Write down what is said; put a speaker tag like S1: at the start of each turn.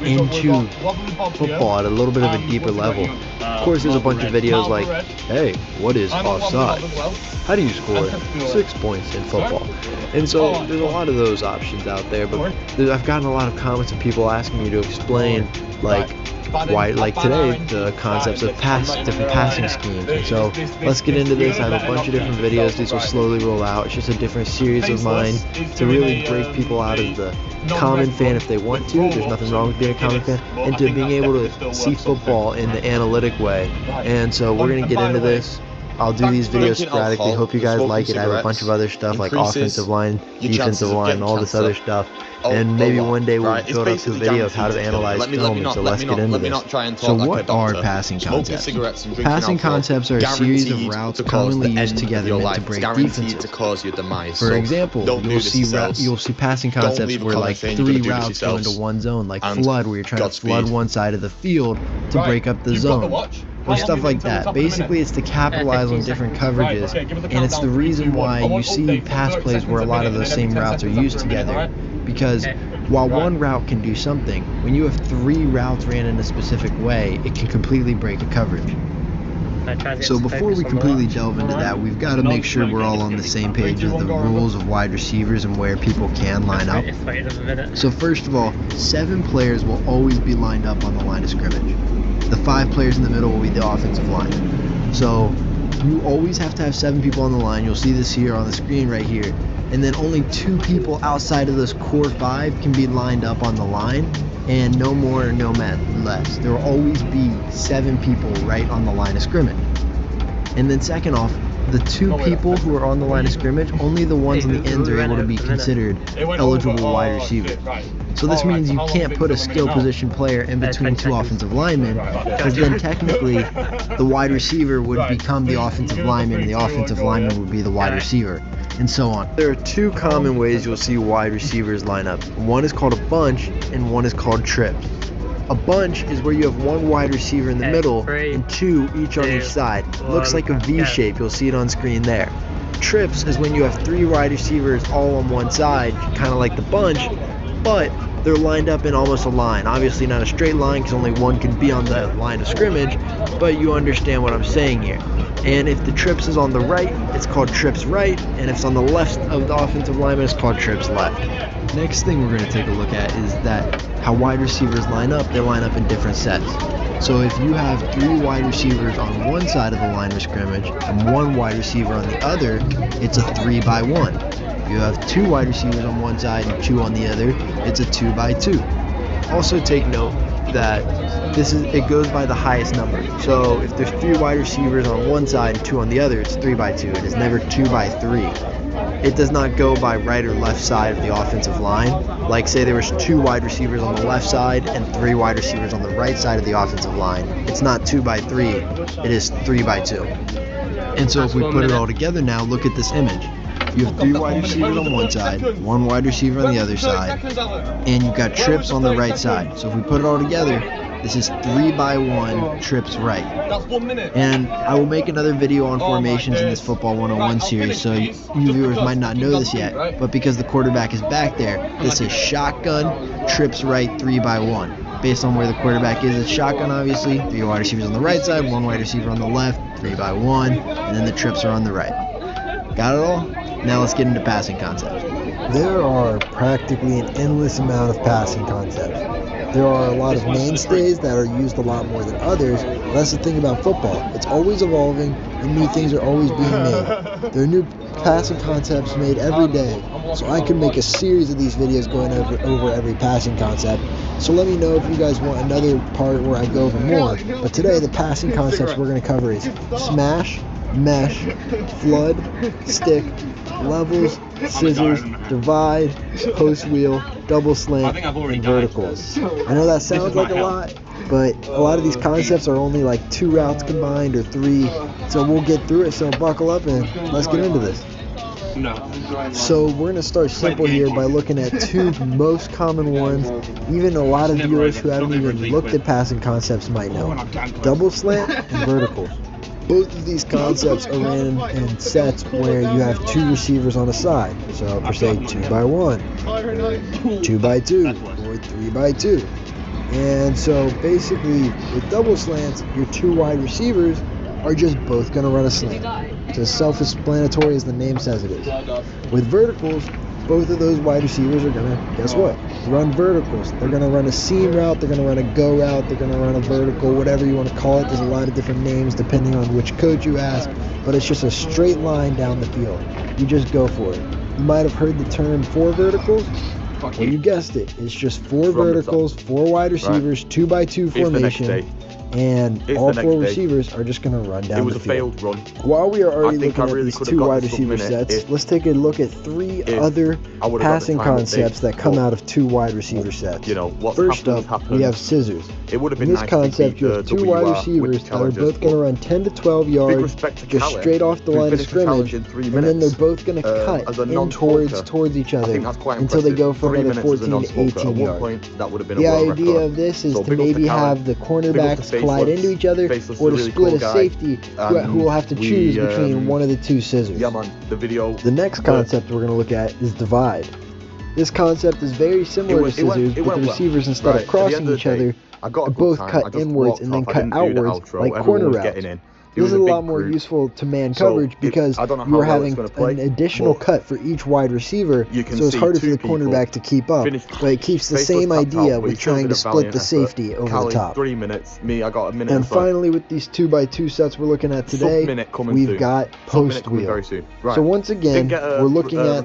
S1: into football at a little bit of a deeper level. Of course, there's a bunch of videos like, hey, what is offside? How do you score 6 points in football? And so there's a lot of those options out there, but I've gotten a lot of comments of people asking me to explain, like, why, like today, the concepts of different passing schemes. And so let's get into this. I have a bunch of different videos. These will slowly roll out. It's just a different series of mine to really break people out of the common fan if they want to. There's nothing wrong with being a common fan, and to being able to see football in the analytic way. And so we're going to get into this. I'll do these videos sporadically. Hope you guys like it. I have a bunch of other stuff like offensive line, defensive line, all this other stuff. And maybe one day we'll build up to a video of how to analyze film, and so let's get into this. So what are passing concepts? Passing concepts are a series of routes commonly used together meant to break defenses. For example, you'll see passing concepts where like 3 routes go into one zone, like flood, where you're trying to flood one side of the field to break up the zone. Or stuff like that. Basically, it's to capitalize on different coverages, and it's the reason why you see pass plays where a lot of those same routes are used together. Because while one route can do something, when you have 3 routes ran in a specific way, it can completely break a coverage. So before we completely delve into that, we've got to make sure we're all on the same page of the rules of wide receivers and where people can line up. So first of all, 7 players will always be lined up on the line of scrimmage. The 5 players in the middle will be the offensive line. So you always have to have 7 people on the line. You'll see this here on the screen right here. And then only 2 people outside of those core 5 can be lined up on the line, and no more, no less. There will always be 7 people right on the line of scrimmage. And then second off, the 2 people who are on the line of scrimmage, only the ones on the ends are able to be considered eligible wide receiver. So this means you can't put a skill position player in between 2 offensive linemen, because then technically the wide receiver would become the offensive lineman and the offensive lineman would be the wide receiver, and so on. There are 2 common ways you'll see wide receivers line up. One is called a bunch and one is called trips. A bunch is where you have 1 wide receiver in the middle and 2 each on each side. It looks like a V shape. You'll see it on screen there. Trips is when you have 3 wide receivers all on one side, kind of like the bunch, but they're lined up in almost a line. Obviously not a straight line because only 1 can be on the line of scrimmage, but you understand what I'm saying here. And if the trips is on the right, it's called trips right, and if it's on the left of the offensive lineman, it's called trips left. Next thing we're going to take a look at is that how wide receivers line up. They line up in different sets. So if you have 3 wide receivers on one side of the line of scrimmage and 1 wide receiver on the other, it's a 3-by-1. If you have 2 wide receivers on one side and 2 on the other, it's a 2-by-2. Also take note that it goes by the highest number. So if there's 3 wide receivers on one side and 2 on the other, it's 3-by-2. It is never 2-by-3. It does not go by right or left side of the offensive line. Like say there was 2 wide receivers on the left side and 3 wide receivers on the right side of the offensive line. It's not 2-by-3, it is 3-by-2. And so if we put it all together now, look at this image. You have 3 wide receivers on one side, 1 wide receiver on the other side, and you've got trips on the right side. So if we put it all together, this is 3-by-1 trips right. And I will make another video on formations in this Football 101 series, so you viewers might not know this yet, but because the quarterback is back there, this is shotgun, trips right, 3-by-1. Based on where the quarterback is, it's shotgun obviously, 3 wide receivers on the right side, 1 wide receiver on the left, 3-by-1, and then the trips are on the right. Got it all? Now let's get into passing concepts. There are practically an endless amount of passing concepts. There are a lot of mainstays that are used a lot more than others. That's the thing about football. It's always evolving and new things are always being made. There are new passing concepts made every day. So I could make a series of these videos going over every passing concept. So let me know if you guys want another part where I go over more. But today the passing concepts we're going to cover is smash, mesh, flood, stick, levels, scissors, divide, post wheel, double slant, and verticals. I know that sounds like a lot, but a lot of these concepts are only like 2 routes combined or 3, so we'll get through it. So buckle up and let's get into this. So we're going to start simple here by looking at 2 most common ones, even a lot of viewers who haven't even looked at passing concepts might know. Double slant and verticals. Both of these concepts are ran in sets where you have 2 receivers on a side. So per se 2-by-1, 2-by-2,
S2: or 3x2. And so basically with double slants, your 2 wide receivers are just both going to run a slant. It's as self-explanatory as the name says it is. With verticals, both of those wide receivers are going to, guess what? Run verticals. They're going to run a seam route, they're going to run a go route, they're going to run a vertical, whatever you want to call it. There's a lot of different names depending on which coach you ask, but it's just a straight line down the field. You just go for it. You might have heard the term 4 verticals. Well, you guessed it. It's just 4 verticals, 4 wide receivers, 2x2 formation, and all 4 receivers are just going to run down the field. It was a failed run. While we are already looking at these 2 wide receiver sets, let's take a look at 3 other passing concepts that come out of 2 wide receiver sets. First up, we have scissors. In this concept, you have 2 wide receivers that are both going to run 10 to 12 yards just straight off the line of scrimmage, and then they're both going to cut in towards each other until they go for another 14 to 18 yards. The idea of this is to maybe have the cornerbacks collide into each other, or to split a safety who will have to choose between one of the 2 scissors. The next concept we're going to look at is divide. This concept is very similar to scissors, but the receivers, instead of crossing each other, both cut inwards and then cut outwards like corner routes. This is a lot more useful to man coverage because you are having an additional cut for each wide receiver, so it's harder for the cornerback to keep up. But it keeps the same idea with trying to split the safety over the top. And finally, with these 2x2 sets we're looking at today, we've got post wheel. So once again, we're looking at